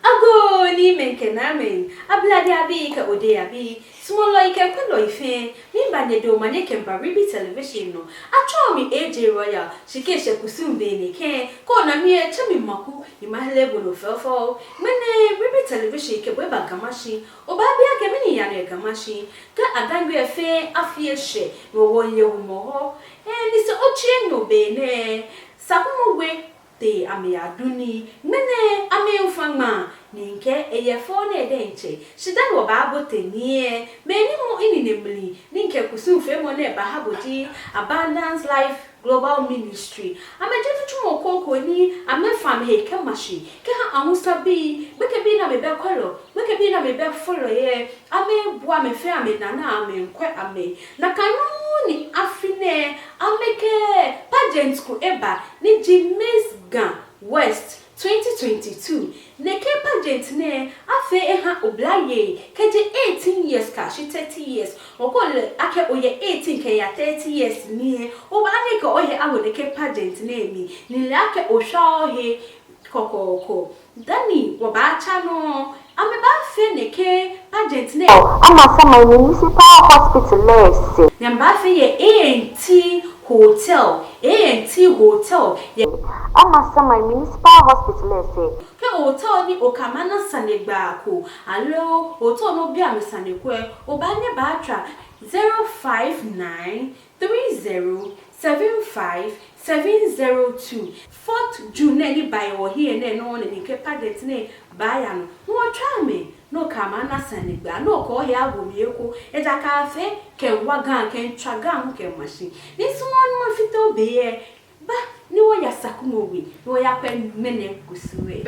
Ago ni menke na men. Ablade abi ka ode abi. Small like a kwendo ife. Mimba ne do manye kempa ribi television no. Atwa mi AJ Royal. Shikeshe kusumbe ne ken. Ko na mi chami maku. Imahele bono fefo. Mene ribi television ke bwe bagamashi. Obabi ake mini yane gamashi. Ka adangwe efe afie she. Wo wonye umoho. Ni se ochie no be ne. Sakumwe te ame aduni mene ame ufangma ninke eyefo na edenche shidan wo baabote nie meni mo ininemli ninke kusufe mo na bahabodi Abundance Life Global Ministry amejetu chumo koko ni ame fam he kemashi ke ha amusabi beke bi na mebe kwelo beke bi na mebe follow ye ame bua me fe ame nana ame nkwe ame na kanuni afine ameke pageant ku eba ni Jimmy's Gan West 2022 neke pageant ne afe eha oblaye keje 18 years ka shi 30 years okole ake oye 18 ke ya 30 years ni oba ane ke oye awo neke pageant ne mi ni lake osha he kokoko dani wabacha no ameba fe neke pageant ne ama sama municipal hospital lese nyamba fe ye ANT Hotel ye ama sama municipal hospital lese ke hotel ni okamana sanegba ko alo hotel no bia mesanekwe obanye batra 05930757002 4th June ni by o here ne no ne ke paget ne baya no no twa me no kamana sanegba no ko he agomieko eja ka fe ke wagan ke ntwagan ke machine this one mo fito be ye ba ni wo ya sakumowi ni wo ya kwa mene kusuwe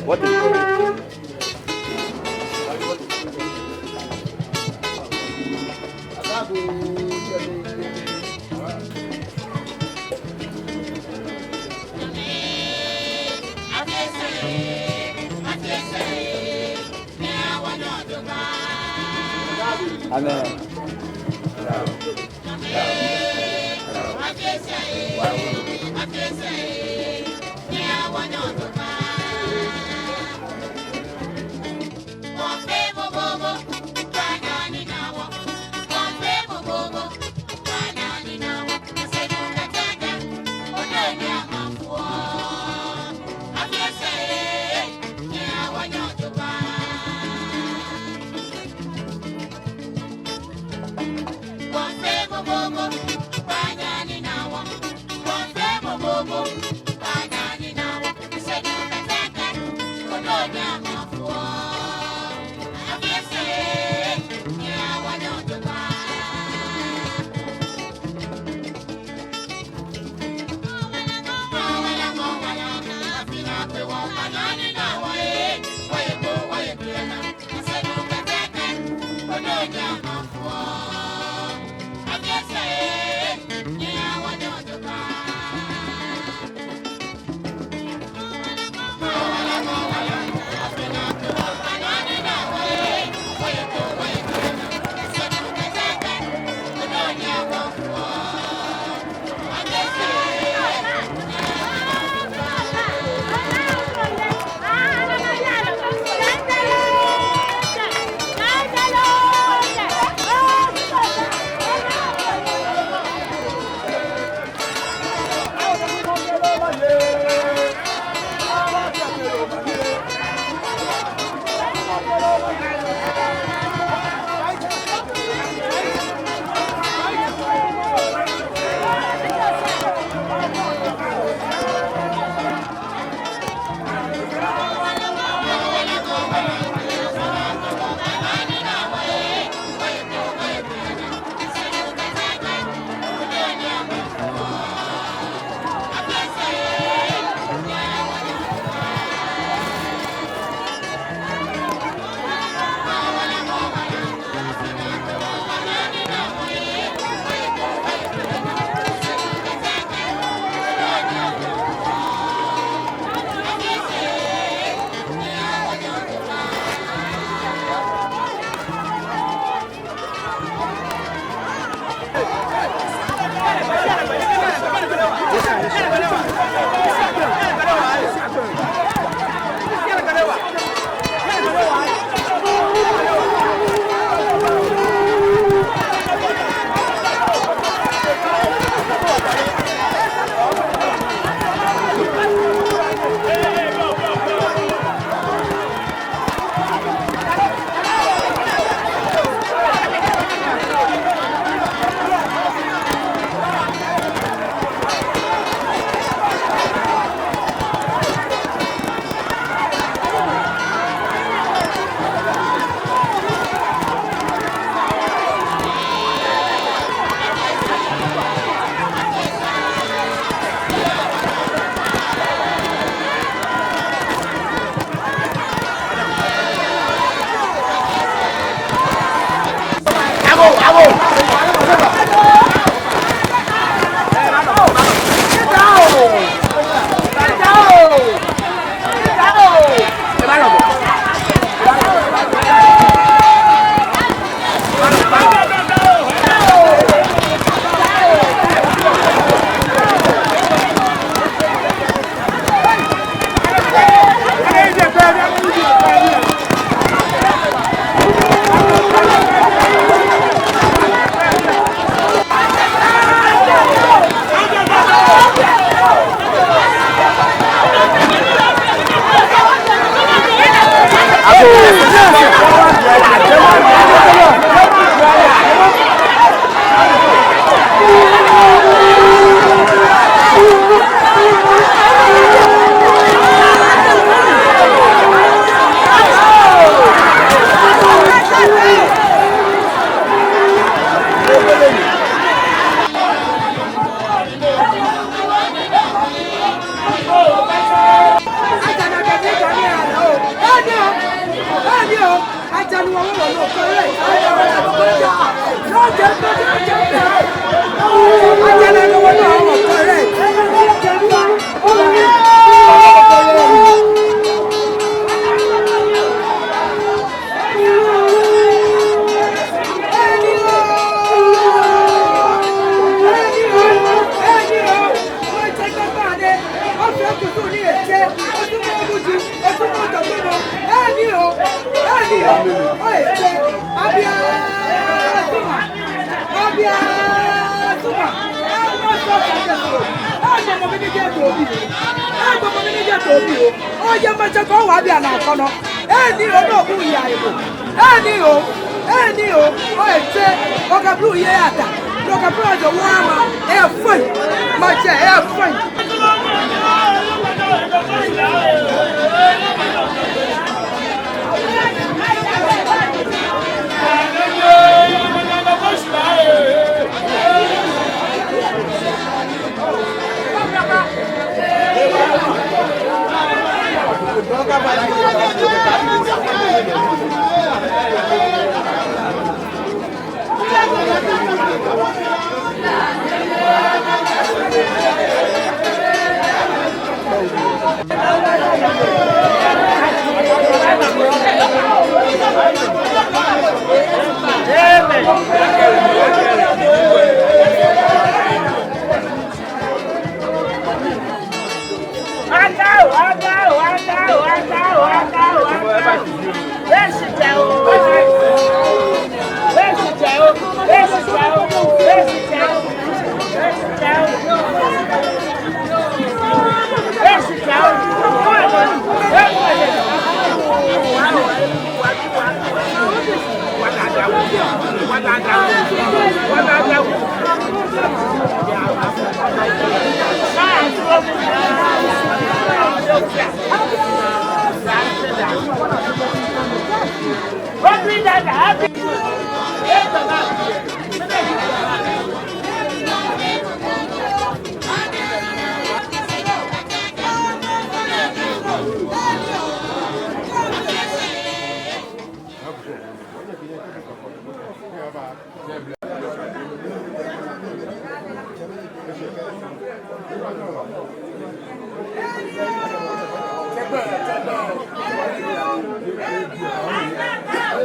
What is Amen.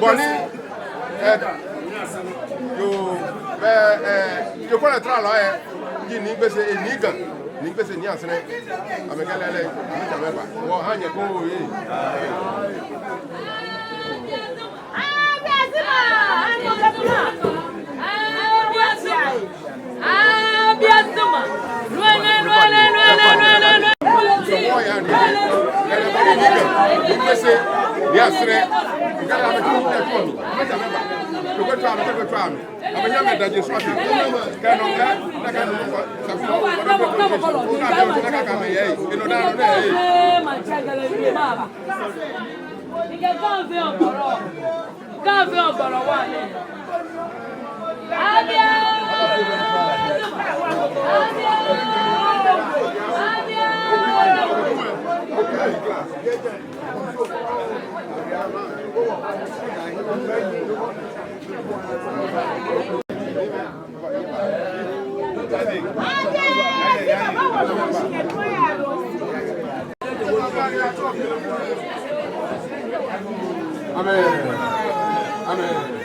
Bonnie, you call a trial, you need to say a nigger, nigger, and Yasin. I'm a gallery, I'm a member. Or hang your go. Amen. Amen.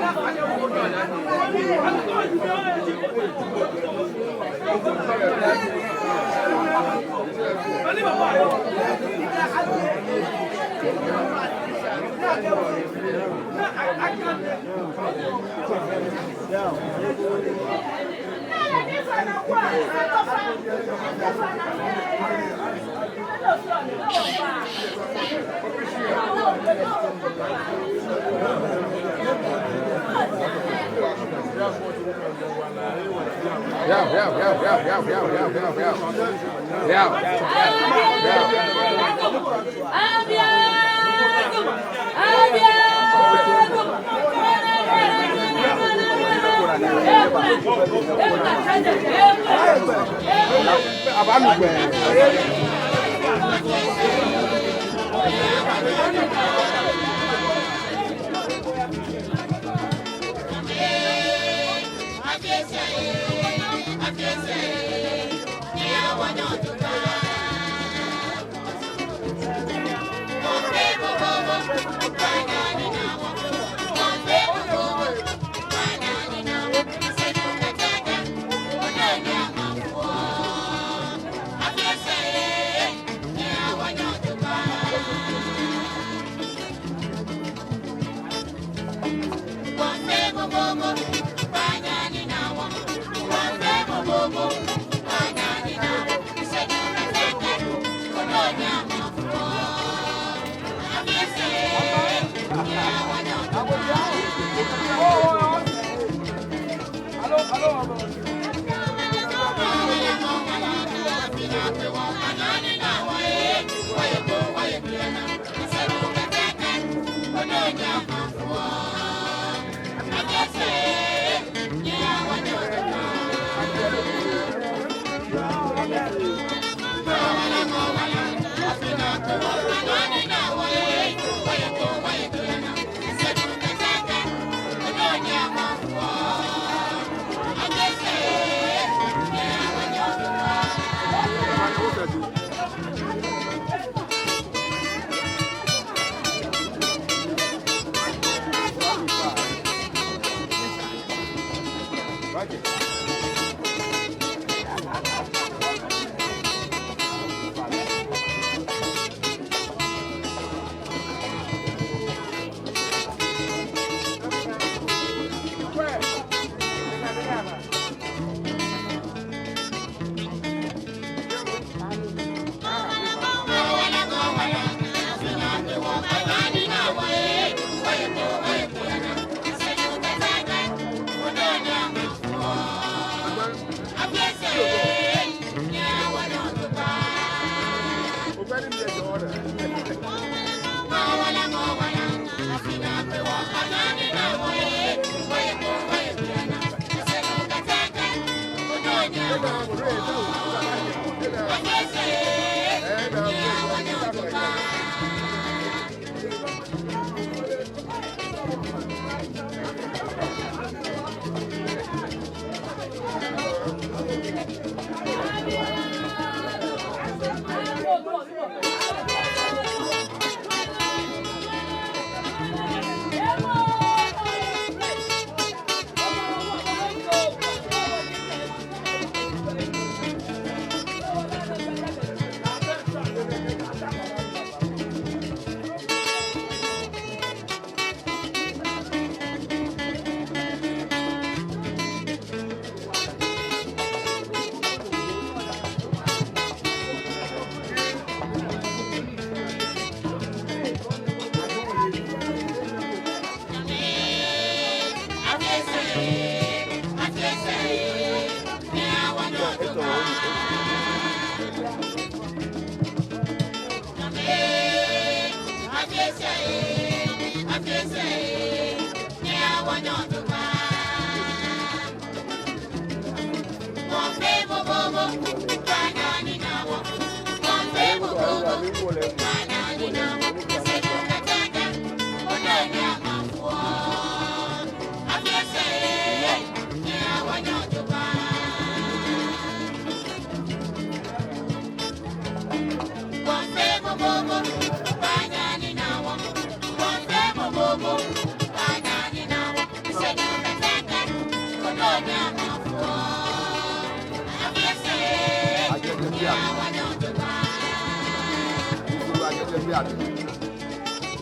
I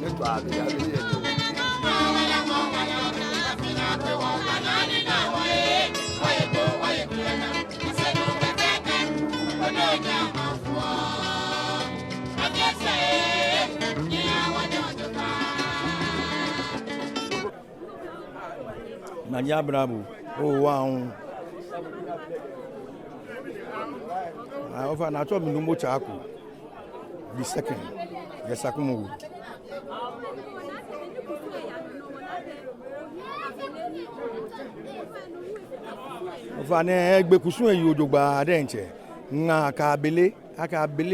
Network, Manya Bravo. Oh, wow. I offer not to be no more charcoal. The second, the Sakumu. Fane egbe kusun eyi odogba adenche nga ka abele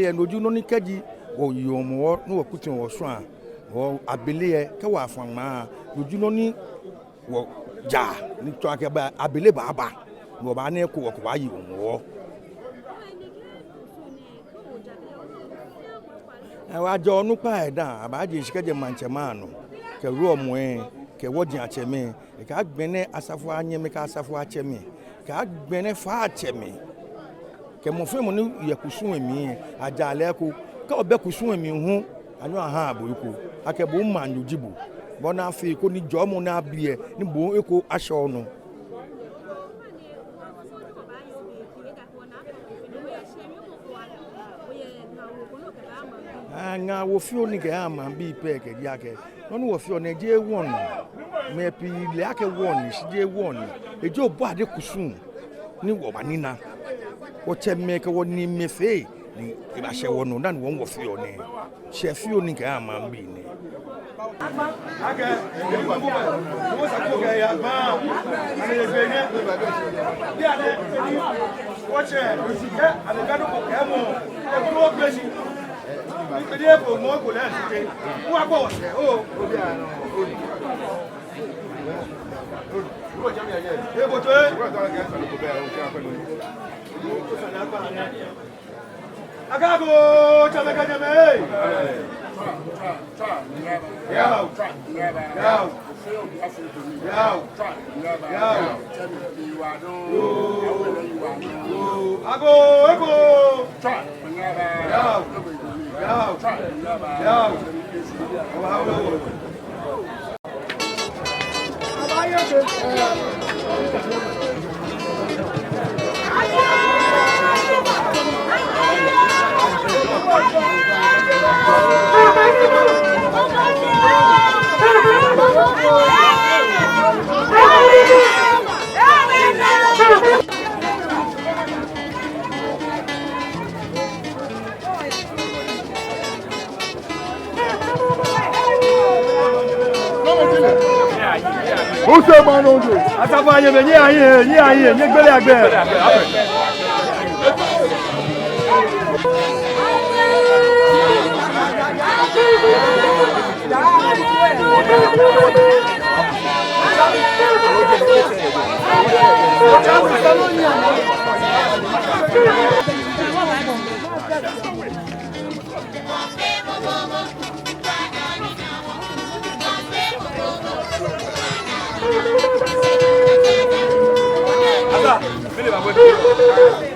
en oju no ni keji o yomo no okutin wo so a o abele e ke wa afan ma oju no ni wo ja ni to ake ba abele baba no ba na ko wa yi wo e wa jo nu pa e dan abaje sikeje manchema no ke ru omo e ke wodi acheme e ka gbene asafo anyeme ka asafo acheme ka gbene fa acheme ke mo fe mo ni yakusun emi ajale ko ka obe kusun emi hu anyo aha aboyiko akebo manju jibu bona fi ko ni jomo na bie ni bo eko asho no nga wo fi oni ke ama bi pe ke dia ke no wo fi oni je won me pi le ake won si je won e jo bo ade kusun ni wo ba nina o che me ke won ni me fe ni e ba she won no na wo fi oni she fi oni ke ama bi ni ake wo sa ko ke ya ba ani le be ni bi ade wo che e ade ga do ko ke mo e ko gbe si Ìpèdè èbò mọ́ kò lẹ́ẹ̀sì pé wọ́n gbọ́ ọ̀sẹ̀ ó orí àrùn orí. Èbò tó é. Agágo tẹ́lẹ̀kẹ́jẹ́mẹ́. Yáò. Yáò. Yáò. Ago ego. Yáò. Yáò. Who say man no do? Asafo anye be ni aye, ni gbele agbe. Asa, vile va